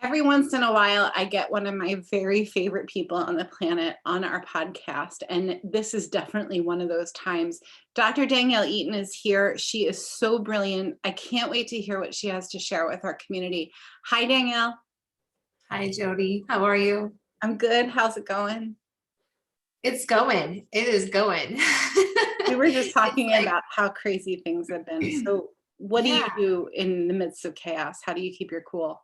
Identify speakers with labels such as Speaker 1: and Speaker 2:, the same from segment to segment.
Speaker 1: Every once in a while, I get one of my very favorite people on the planet on our podcast, and this is definitely one of those times. Dr. Danielle Eaton is here. She is so brilliant. I can't wait to hear what she has to share with our community. Hi, Danielle.
Speaker 2: Hi, Jody. How are you?
Speaker 1: I'm good. How's it going?
Speaker 2: It's going. It is going.
Speaker 1: We were just talking
Speaker 2: Like,
Speaker 1: about how crazy things have been. So, what do
Speaker 2: yeah,
Speaker 1: you do in the midst of chaos? How do you keep your cool?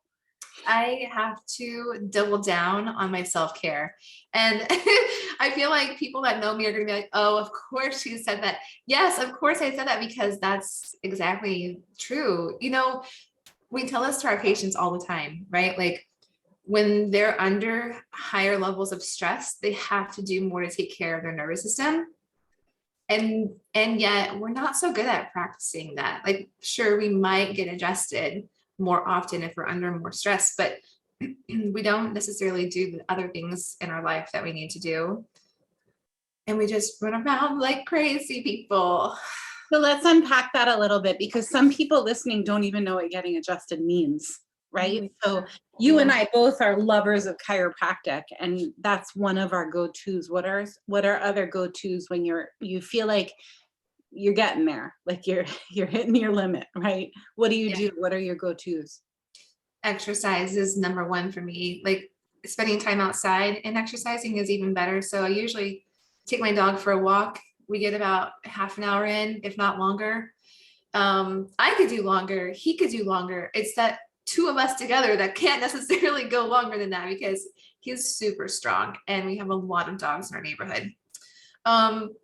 Speaker 2: I have to double down on my self-care. And I feel like people that know me are going to be like, oh, of course she said that. Yes, of course I said that because that's exactly true. We tell this to our patients all the time, right? Like when they're under higher levels of stress, they have to do more to take care of their nervous system. And yet we're not so good at practicing that. Like, sure, we might get adjusted more often if we're under more stress, but we don't necessarily do the other things in our life that we need to do. And we just run around like crazy people.
Speaker 1: So let's unpack that a little bit because some people listening don't even know what getting adjusted means, right? So you and I both are lovers of chiropractic, and that's one of our go-tos. What are other go-tos when you feel like you're getting there, like you're hitting your limit, right? What do you do? What are your go-tos?
Speaker 2: Exercise is number one for me. Like spending time outside and exercising is even better. So I usually take my dog for a walk. We get about half an hour in, if not longer. I could do longer. He could do longer. It's that two of us together that can't necessarily go longer than that because he's super strong and we have a lot of dogs in our neighborhood. Um,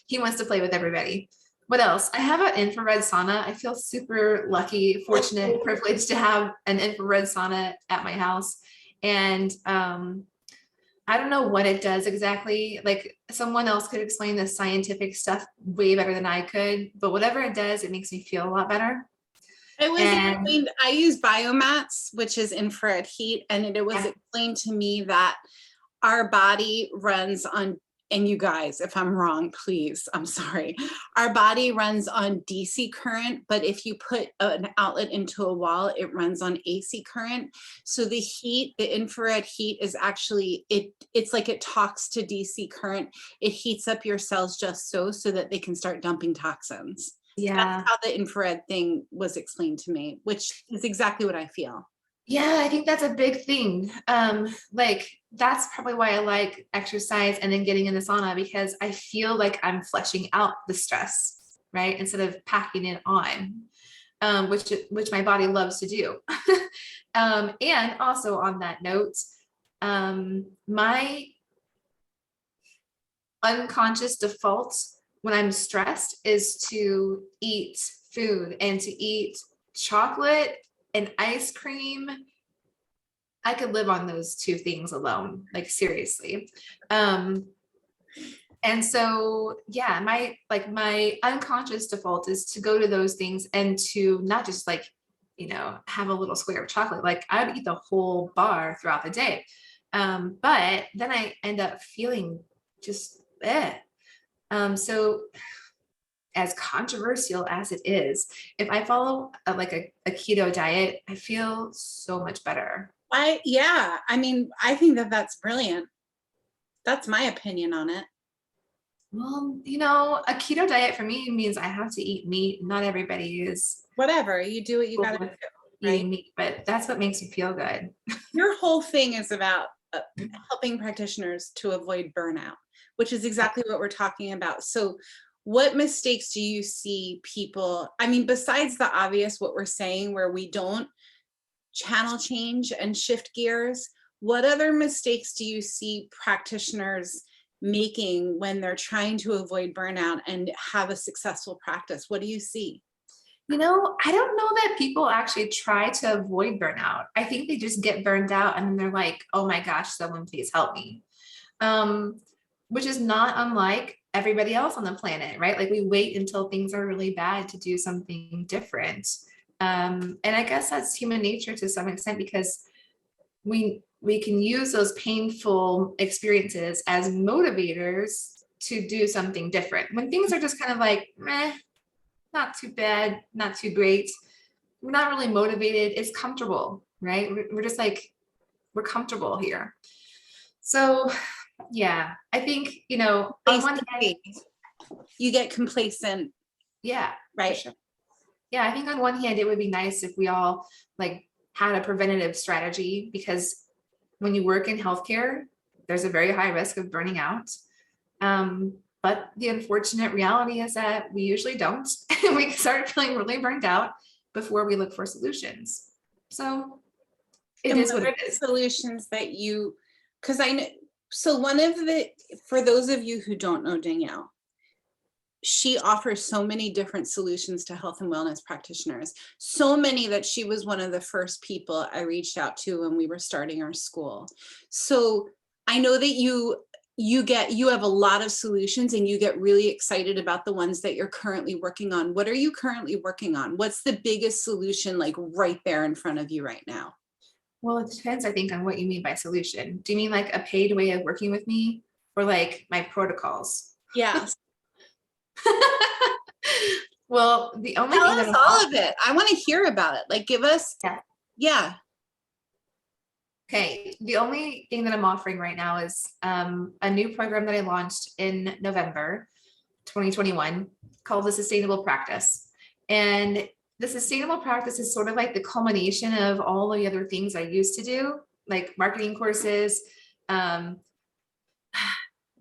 Speaker 2: he wants to play with everybody. What else? I have an infrared sauna. I feel super lucky, fortunate, privileged to have an infrared sauna at my house. And I don't know what it does exactly. Like someone else could explain the scientific stuff way better than I could, but whatever it does, it makes me feel a lot better.
Speaker 1: It was
Speaker 2: And
Speaker 1: explained, I use biomats, which is infrared heat, and it was explained to me that our body runs on, and you guys, if I'm wrong, please, I'm sorry. Our body runs on DC current, but if you put an outlet into a wall, it runs on AC current. So the heat, the infrared heat is actually, it's like it talks to DC current. It heats up your cells just so that they can start dumping toxins. That's how the infrared thing was explained to me, which is exactly what I feel.
Speaker 2: Yeah, I think that's a big thing. Like that's probably why I like exercise and then getting in the sauna because I feel like I'm fleshing out the stress, right? Instead of packing it on, which my body loves to do. And also on that note, my unconscious default when I'm stressed is to eat food and to eat chocolate and ice cream. I could live on those two things alone, like seriously. And so, yeah, my unconscious default is to go to those things and to not just like, have a little square of chocolate. Like I would eat the whole bar throughout the day. But then I end up feeling just so as controversial as it is, if I follow a keto diet, I feel so much better.
Speaker 1: I mean, I think that that's brilliant. That's my opinion on it.
Speaker 2: Well, a keto diet for me means I have to eat meat. Not everybody is.
Speaker 1: Whatever, you do what you gotta do, right?
Speaker 2: Eating meat, but that's what makes me feel good.
Speaker 1: Your whole thing is about helping practitioners to avoid burnout, which is exactly what we're talking about. So what mistakes do you see people, I mean, besides the obvious, what we're saying, where we don't channel change and shift gears, what other mistakes do you see practitioners making when they're trying to avoid burnout and have a successful practice? What do you see?
Speaker 2: I don't know that people actually try to avoid burnout. I think they just get burned out and then they're like, oh my gosh, someone please help me. Which is not unlike everybody else on the planet, right? Like we wait until things are really bad to do something different. And I guess that's human nature to some extent because we can use those painful experiences as motivators to do something different. When things are just kind of like, meh, not too bad, not too great, we're not really motivated. It's comfortable, right? We're just like, we're comfortable here. So yeah, I think, you know, on one hand,
Speaker 1: You get complacent,
Speaker 2: yeah, for
Speaker 1: right?
Speaker 2: sure. Yeah, I think on one hand, it would be nice if we all like had a preventative strategy, because when you work in healthcare, there's a very high risk of burning out. But the unfortunate reality is that we usually don't. And we start feeling really burned out before we look for solutions. So it
Speaker 1: And
Speaker 2: is
Speaker 1: what
Speaker 2: what
Speaker 1: are
Speaker 2: it
Speaker 1: the
Speaker 2: is.
Speaker 1: solutions that you, because I know, so one of the, for those of you who don't know Danielle, she offers so many different solutions to health and wellness practitioners, so many that she was one of the first people I reached out to when we were starting our school. So I know that you have a lot of solutions and you get really excited about the ones that you're currently working on. What are you currently working on? What's the biggest solution like right there in front of you right now?
Speaker 2: Well, it depends, I think, on what you mean by solution. Do you mean like a paid way of working with me, or like my protocols?
Speaker 1: Yes.
Speaker 2: Well, the only
Speaker 1: Tell
Speaker 2: thing that
Speaker 1: us
Speaker 2: I'm
Speaker 1: all of it. I want to hear about it. Like give us,
Speaker 2: yeah.
Speaker 1: yeah.
Speaker 2: Okay, the only thing that I'm offering right now is a new program that I launched in November 2021 called the Sustainable Practice. And the Sustainable Practice is sort of like the culmination of all the other things I used to do, like marketing courses. Um,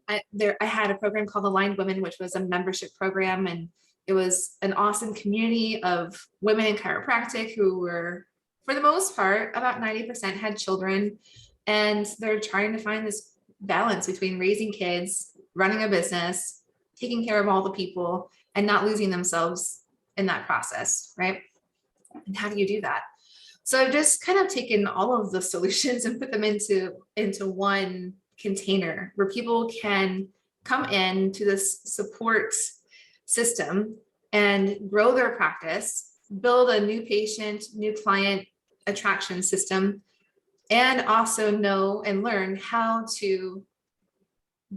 Speaker 2: I had a program called Aligned Women, which was a membership program, and it was an awesome community of women in chiropractic who were, for the most part, about 90% had children, and they're trying to find this balance between raising kids, running a business, taking care of all the people, and not losing themselves in that process, right? And how do you do that? So I've just kind of taken all of the solutions and put them into one container where people can come in to this support system and grow their practice, build a new patient, new client attraction system, and also know and learn how to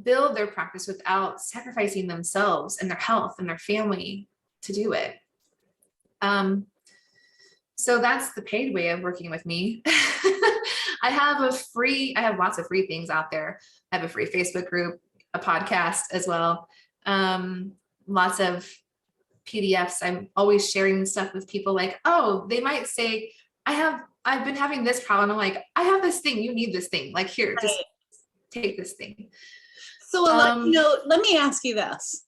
Speaker 2: build their practice without sacrificing themselves and their health and their family to do it. So that's the paid way of working with me. I have lots of free things out there. I have a free Facebook group, a podcast as well. Lots of PDFs. I'm always sharing stuff with people like, oh, they might say, I've been having this problem. I'm like, I have this thing, you need this thing. Like here, just take this thing.
Speaker 1: So let me ask you this.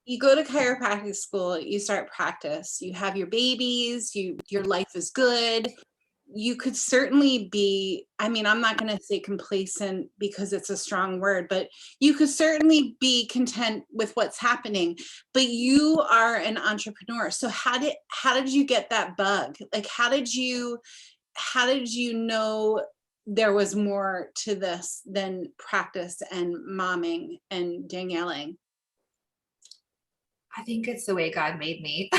Speaker 1: You go to chiropractic school, you start practice, you have your babies, your life is good. You could certainly be, I mean, I'm not going to say complacent because it's a strong word, but you could certainly be content with what's happening. But you are an entrepreneur. So how did you get that bug? Like how did you know there was more to this than practice and momming and Danielleing?
Speaker 2: I think it's the way God made me.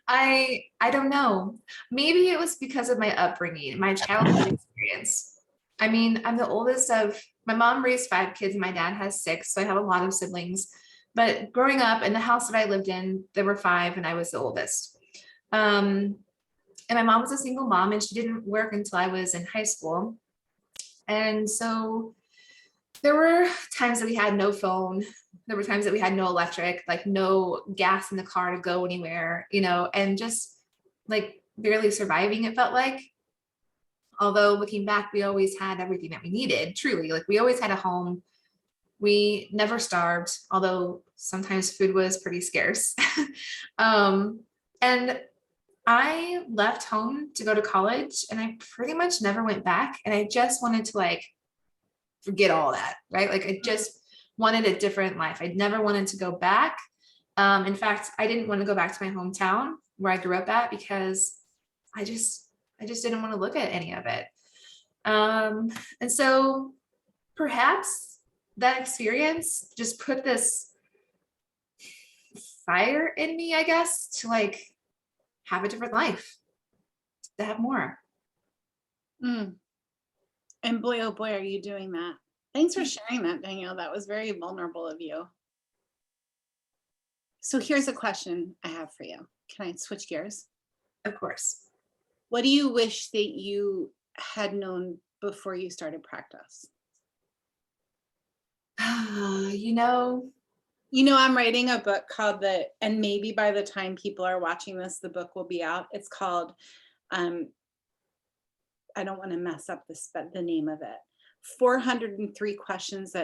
Speaker 2: I don't know. Maybe it was because of my upbringing, my childhood experience. I mean, I'm the oldest of, my mom raised 5 kids and my dad has 6, so I have a lot of siblings. But growing up in the house that I lived in, there were 5 and I was the oldest. And my mom was a single mom and she didn't work until I was in high school. And so there were times that we had no phone. There were times that we had no electric, like no gas in the car to go anywhere, you know, and just like barely surviving, it felt like. Although looking back, we always had everything that we needed, truly. Like we always had a home. We never starved, although sometimes food was pretty scarce. And I left home to go to college and I pretty much never went back. And I just wanted to like forget all that, right? Like I just wanted a different life. I never wanted to go back. In fact, I didn't want to go back to my hometown where I grew up at because I just didn't want to look at any of it. And so perhaps that experience just put this fire in me, I guess, to like have a different life, to have more.
Speaker 1: Mm. And boy, oh boy, are you doing that. Thanks for sharing that, Danielle. That was very vulnerable of you. So here's a question I have for you. Can I switch gears?
Speaker 2: Of course.
Speaker 1: What do you wish that you had known before you started practice?
Speaker 2: You know,
Speaker 1: I'm writing a book called and maybe by the time people are watching this, the book will be out. It's called, um, I don't want to mess up the name of it. 403 questions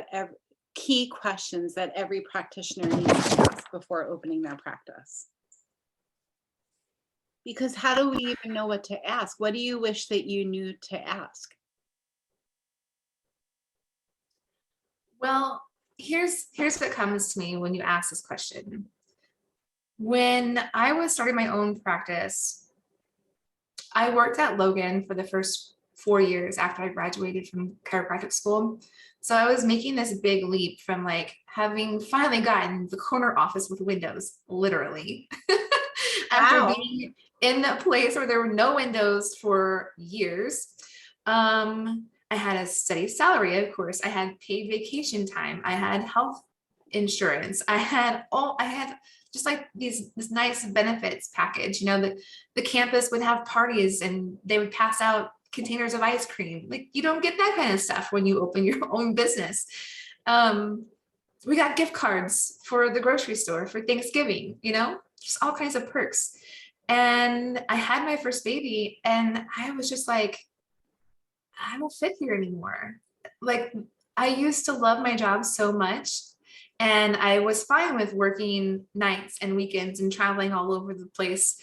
Speaker 1: key questions that every practitioner needs to ask before opening their practice. Because how do we even know what to ask? What do you wish that you knew to ask?
Speaker 2: well, here's what comes to me when you ask this question. When I was starting my own practice, I worked at Logan for the first 4 years after I graduated from chiropractic school. So I was making this big leap from like having finally gotten the corner office with windows, literally, after
Speaker 1: Wow.
Speaker 2: being in a place where there were no windows for years. I had a steady salary, of course. I had paid vacation time. I had health insurance. I had just like this nice benefits package. The campus would have parties and they would pass out containers of ice cream. Like you don't get that kind of stuff when you open your own business. We got gift cards for the grocery store for Thanksgiving, just all kinds of perks. And I had my first baby and I was just like, I don't fit here anymore. Like I used to love my job so much and I was fine with working nights and weekends and traveling all over the place.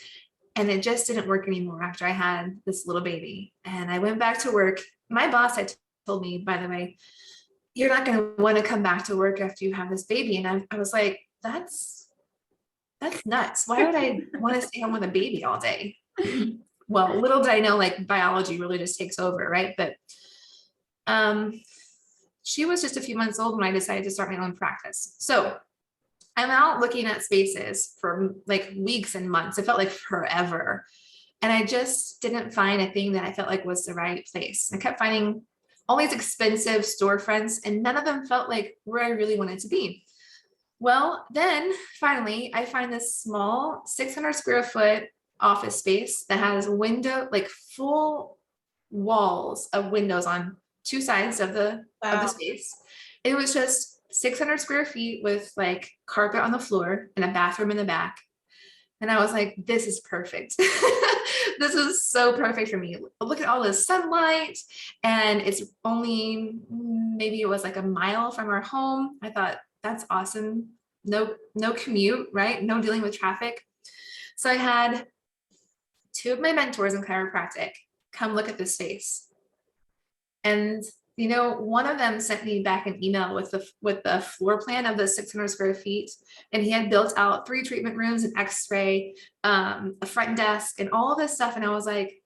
Speaker 2: And it just didn't work anymore after I had this little baby. And I went back to work. My boss had told me, by the way, you're not going to want to come back to work after you have this baby. And I was like, that's nuts. Why would I want to stay home with a baby all day? Well, little did I know, like biology really just takes over, right? But she was just a few months old when I decided to start my own practice. So I'm out looking at spaces for like weeks and months. It felt like forever. And I just didn't find a thing that I felt like was the right place. I kept finding all these expensive storefronts and none of them felt like where I really wanted to be. Well, then finally I find this small 600 square foot office space that has like full walls of windows on two sides of the space. It was just 600 square feet with like carpet on the floor and a bathroom in the back. And I was like, this is perfect. This is so perfect for me. Look at all this sunlight. And it's only, maybe it was like a mile from our home. I thought, that's awesome. No commute, right? No dealing with traffic. So I had two of my mentors in chiropractic come look at this space. And one of them sent me back an email with the floor plan of the 600 square feet, and he had built out 3 treatment rooms, an X-ray, a front desk, and all this stuff. And I was like,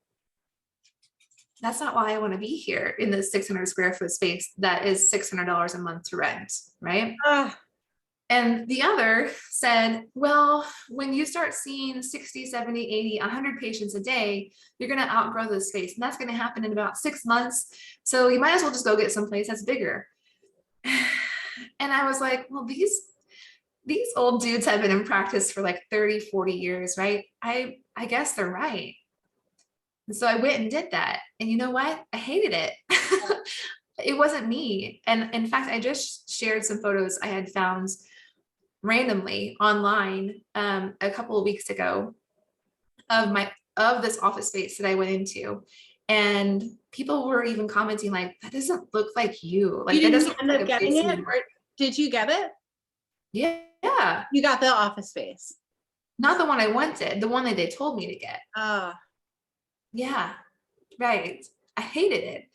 Speaker 2: that's not why I want to be here in this 600 square foot space that is $600 a month to rent, right? And the other said, well, when you start seeing 60, 70, 80, 100 patients a day, you're going to outgrow this space. And that's going to happen in about 6 months. So you might as well just go get someplace that's bigger. And I was like, well, these old dudes have been in practice for like 30, 40 years, right? I guess they're right. And so I went and did that. And you know what? I hated it. It wasn't me. And in fact, I just shared some photos I had found randomly online a couple of weeks ago of this office space that I went into, and people were even commenting like, that doesn't look like you. Like,
Speaker 1: You
Speaker 2: that
Speaker 1: didn't
Speaker 2: doesn't
Speaker 1: end
Speaker 2: look
Speaker 1: up
Speaker 2: like a
Speaker 1: getting
Speaker 2: place
Speaker 1: it, or did you get it?
Speaker 2: Yeah.
Speaker 1: You got the office space.
Speaker 2: Not the one I wanted, the one that they told me to get. Yeah, right. I hated it.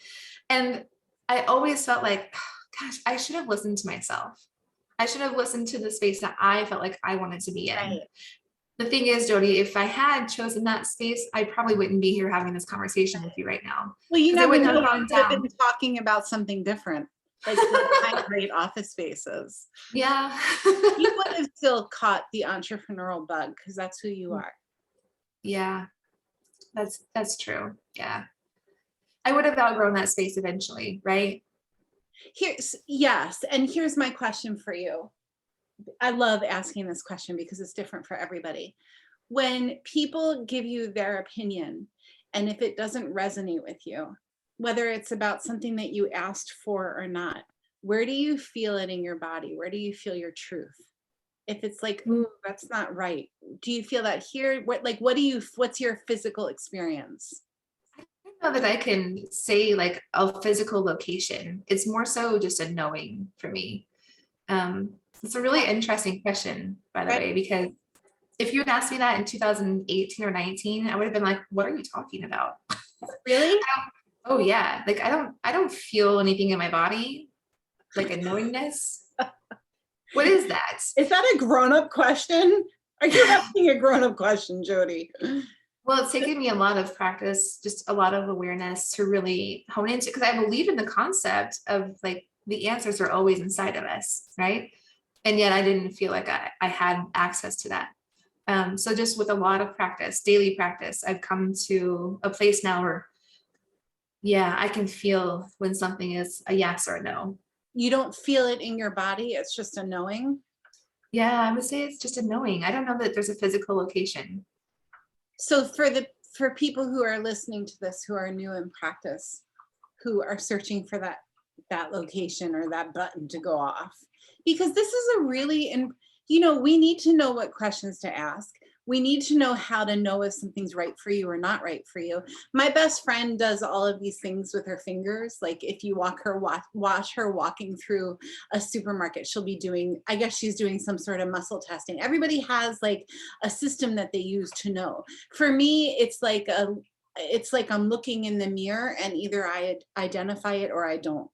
Speaker 2: And I always felt like, gosh, I should have listened to myself. I should have listened to the space that I felt like I wanted to be in. Right. The thing is, Jody, if I had chosen that space, I probably wouldn't be here having this conversation with you right now.
Speaker 1: Well, you never know,
Speaker 2: have
Speaker 1: you could have been talking about something different, like great office spaces.
Speaker 2: Yeah.
Speaker 1: You would have still caught the entrepreneurial bug because that's who you are.
Speaker 2: Yeah, that's true. Yeah. I would have outgrown that space eventually, right?
Speaker 1: Yes. And here's my question for you. I love asking this question because it's different for everybody. When people give you their opinion And if it doesn't resonate with you, whether it's about something that you asked for or not, where do you feel it in your body? Where do you feel your truth? If it's like, ooh, that's not right. Do you feel that here? What's your physical experience?
Speaker 2: I don't know that I can say like a physical location. It's more so just a knowing for me. It's a really interesting question, by the
Speaker 1: Right?
Speaker 2: way, because if you had asked me that in 2018 or 19, I would have been like, what are you talking about?
Speaker 1: Really?
Speaker 2: Oh yeah. Like I don't feel anything in my body, like a knowingness. What is that?
Speaker 1: Is that a grown-up question? Are you asking a grown-up question, Jody?
Speaker 2: Well, it's taken me a lot of practice, just a lot of awareness to really hone into, because I believe in the concept of like the answers are always inside of us, right? And yet I didn't feel like I had access to that. So just with a lot of practice, daily practice, I've come to a place now where, yeah, I can feel when something is a yes or a no.
Speaker 1: You don't feel it in your body, it's just a knowing.
Speaker 2: Yeah, I would say it's just a knowing. I don't know that there's a physical location.
Speaker 1: So for people who are listening to this, who are new in practice, who are searching for that location or that button to go off, because this is a really, and we need to know what questions to ask. We need to know how to know if something's right for you or not right for you. My best friend does all of these things with her fingers. Like if you watch her walking through a supermarket, she'll be doing, I guess she's doing some sort of muscle testing. Everybody has like a system that they use to know. For me, it's like I'm looking in the mirror and either I identify it or I don't.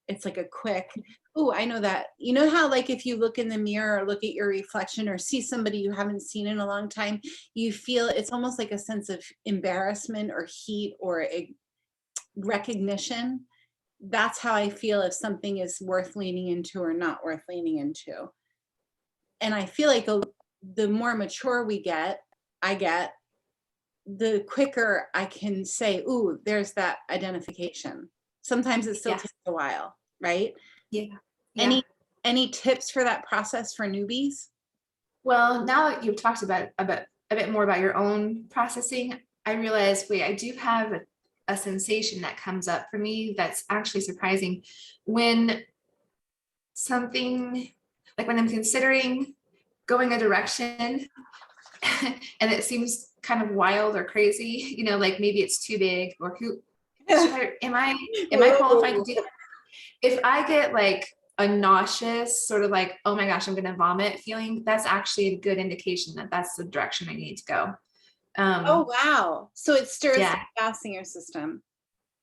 Speaker 1: It's like a quick, oh, I know that. You know how like if you look in the mirror or look at your reflection or see somebody you haven't seen in a long time, you feel it's almost like a sense of embarrassment or heat or a recognition. That's how I feel if something is worth leaning into or not worth leaning into. And I feel like the more mature I get, the quicker I can say, ooh, there's that identification. Sometimes it still
Speaker 2: Yeah,
Speaker 1: takes a while, right?
Speaker 2: yeah, yeah.
Speaker 1: Any tips for that process for newbies?
Speaker 2: Well, now that you've talked about a bit more about your own processing, I realize, wait, I do have a sensation that comes up for me that's actually surprising when something, like when I'm considering going a direction and it seems kind of wild or crazy, like maybe it's too big or who should I, am I qualified to
Speaker 1: Whoa.
Speaker 2: do that? If I get like a nauseous sort of like, oh my gosh, I'm gonna vomit feeling, that's actually a good indication that that's the direction I need to go.
Speaker 1: Oh, wow. So it stirs the
Speaker 2: Yeah,
Speaker 1: gas in your system.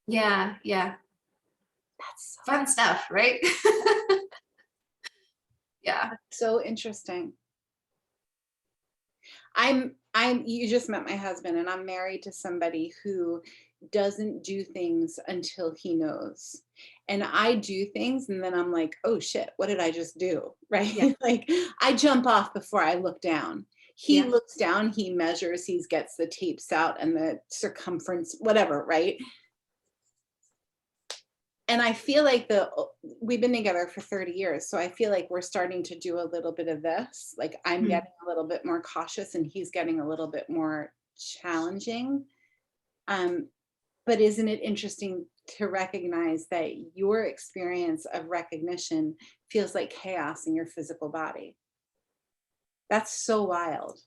Speaker 2: yeah.
Speaker 1: That's
Speaker 2: Fun stuff, right? Yeah.
Speaker 1: so interesting. You just met my husband and I'm married to somebody who doesn't do things until he knows. And I do things and then I'm like, oh shit, what did I just do? Right?
Speaker 2: Yeah,
Speaker 1: Like I jump off before I look down. He
Speaker 2: yeah,
Speaker 1: looks down, he measures, he gets the tapes out and the circumference, whatever, right? And I feel like we've been together for 30 years. So I feel like we're starting to do a little bit of this. Like I'm
Speaker 2: mhm.
Speaker 1: getting a little bit more cautious and he's getting a little bit more challenging. Um, but isn't it interesting to recognize that your experience of recognition feels like chaos in your physical body? That's so wild.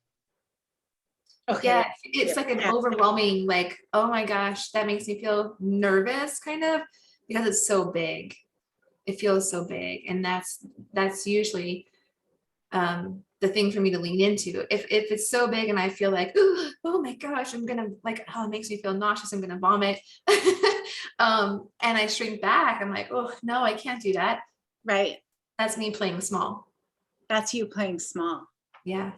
Speaker 1: Okay.
Speaker 2: Yeah, it's like an overwhelming, like, oh my gosh, that makes me feel nervous kind of because it's so big. It feels so big. And that's usually the thing for me to lean into. If it's so big and I feel like, oh my gosh, I'm gonna like, oh, it makes me feel nauseous, I'm gonna vomit. And I shrink back, I'm like, oh no, I can't do that.
Speaker 1: Right.
Speaker 2: That's me playing small.
Speaker 1: That's you playing small.
Speaker 2: Yeah.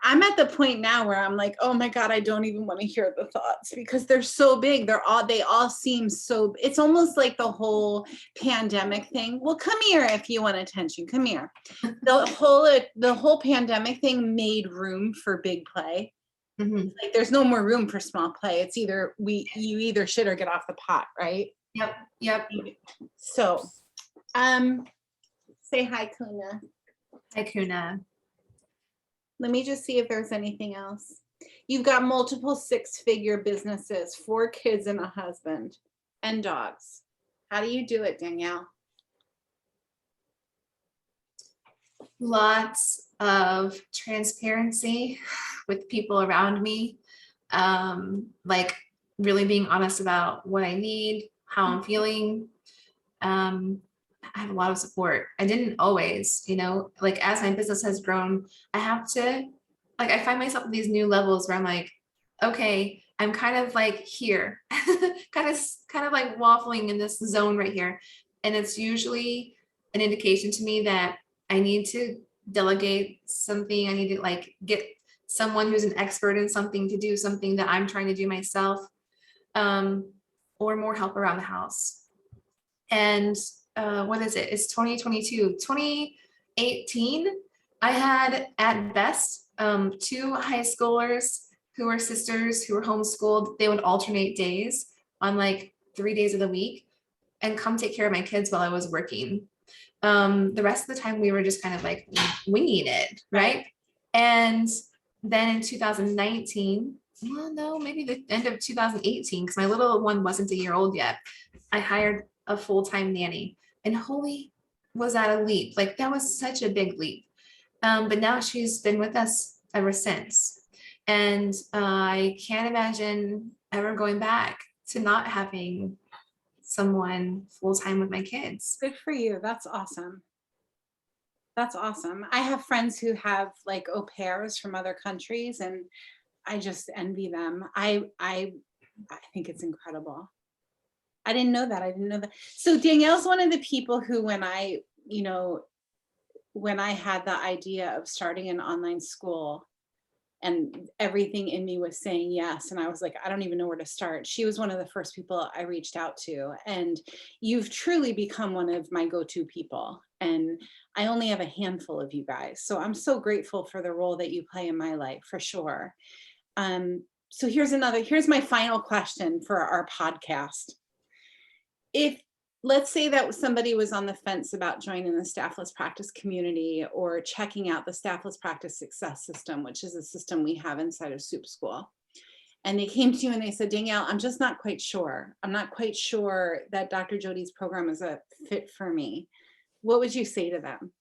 Speaker 1: I'm at the point now where I'm like, oh my God, I don't even want to hear the thoughts because they're so big. They all seem so, it's almost like the whole pandemic thing. Well, come here if you want attention. Come here. The whole pandemic thing made room for big play.
Speaker 2: Mhm.
Speaker 1: Like there's no more room for small play. It's either you either shit or get off the pot, right?
Speaker 2: Yep.
Speaker 1: So, say hi, Kuna.
Speaker 2: Hi, Kuna.
Speaker 1: Let me just see if there's anything else. You've got multiple six-figure businesses, 4 kids and a husband, and dogs. How do you do it, Danielle?
Speaker 2: Lots of transparency with people around me. Like really being honest about what I need, how I'm feeling. I have a lot of support. I didn't always, like as my business has grown, I have to, like, I find myself at these new levels where I'm like, okay, I'm kind of like here, kind of like waffling in this zone right here. And it's usually an indication to me that I need to delegate something. I need to like get someone who's an expert in something to do something that I'm trying to do myself, or more help around the house. And what is it? It's 2022, 2018. I had at best 2 high schoolers who were sisters who were homeschooled. They would alternate days on like 3 days of the week and come take care of my kids while I was working. The rest of the time we were just kind of like winging it, right? And then in 2019, well, no, maybe the end of 2018, because my little one wasn't a year old yet, I hired a full-time nanny, and holy, was that a leap? Like that was such a big leap. But now she's been with us ever since. And I can't imagine ever going back to not having someone full-time with my kids.
Speaker 1: Good for you. That's awesome. That's awesome. I have friends who have like au pairs from other countries, and I just envy them. I think it's incredible. I didn't know that. I didn't know that. So Danielle's one of the people who, when I had the idea of starting an online school and everything in me was saying yes, and I was like, I don't even know where to start. She was one of the first people I reached out to, and you've truly become one of my go-to people. And I only have a handful of you guys. So I'm so grateful for the role that you play in my life, for sure. So here's my final question for our podcast. If, let's say that somebody was on the fence about joining the staffless practice community or checking out the staffless practice success system, which is a system we have inside of Soup School, and they came to you and they said, Danielle, I'm just not quite sure. I'm not quite sure that Dr. Jody's program is a fit for me. What would you say to them?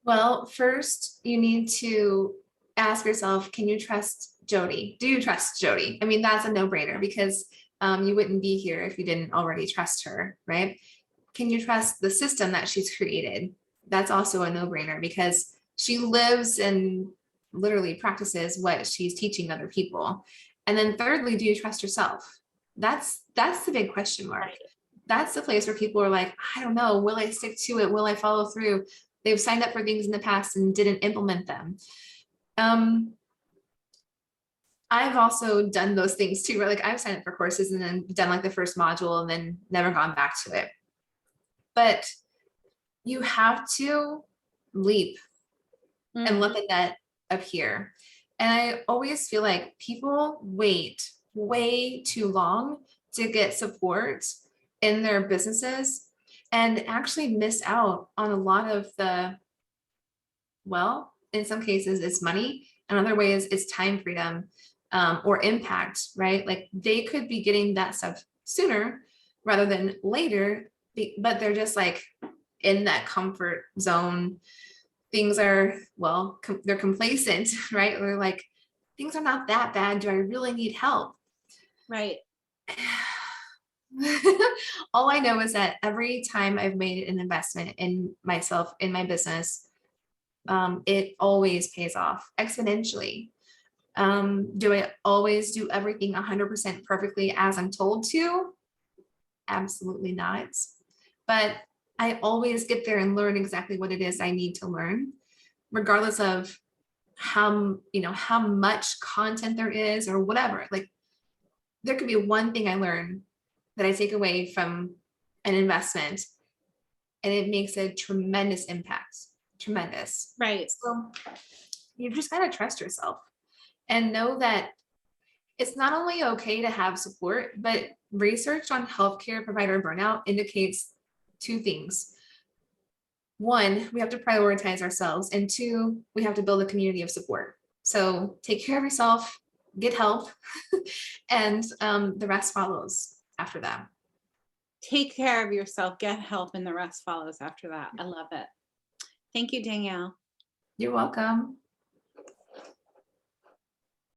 Speaker 2: Well, first you need to ask yourself, can you trust Jody? Do you trust Jody? I mean, that's a no-brainer, because you wouldn't be here if you didn't already trust her, right? Can you trust the system that she's created? That's also a no-brainer, because she lives and literally practices what she's teaching other people. And then thirdly, do you trust yourself? That's the big question mark.
Speaker 1: Right.
Speaker 2: That's the place where people are like, I don't know, will I stick to it? Will I follow through? They've signed up for things in the past and didn't implement them. I've also done those things too, where like I've signed up for courses and then done like the first module and then never gone back to it. But you have to leap and let the net appear. And I always feel like people wait way too long to get support in their businesses and actually miss out on a lot of the, well, in some cases it's money, in other ways it's time freedom, or impact, right? Like they could be getting that stuff sooner rather than later, but they're just like in that comfort zone. Things are, well, they're complacent, right? They're like, things are not that bad. Do I really need help?
Speaker 1: Right.
Speaker 2: All I know is that every time I've made an investment in myself, in my business, it always pays off exponentially. Do I always do everything 100% perfectly as I'm told to? Absolutely not. But I always get there and learn exactly what it is I need to learn, regardless of how much content there is or whatever. Like there could be one thing I learn that I take away from an investment and it makes a tremendous impact. Tremendous.
Speaker 1: Right.
Speaker 2: So you just gotta trust yourself and know that it's not only okay to have support, but research on healthcare provider burnout indicates 2 things. 1, we have to prioritize ourselves, and 2, we have to build a community of support. So take care of yourself, get help, and the rest follows after that.
Speaker 1: Take care of yourself, get help, and the rest follows after that. I love it. Thank you, Danielle.
Speaker 2: You're welcome.